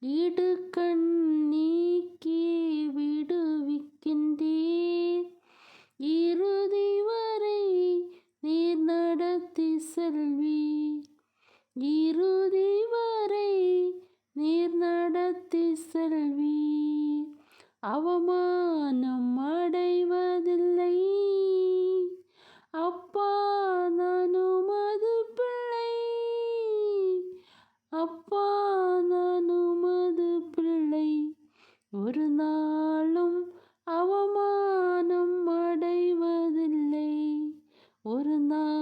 இடுக்கண் நீக்கி விடுவிக்கின்றீர். இறுதி வரை நீர் நடத்தி செல்வீர். இறுதி வரை நீர் நடத்தி செல்வீர். அவமானம் அடைவதில்லை. அப்பா நான் உமது பிள்ளை. அப்பா நான் உமது பிள்ளை. ஒரு நாளும் அவமானம் அடைவதில்லை. ஒரு நாள்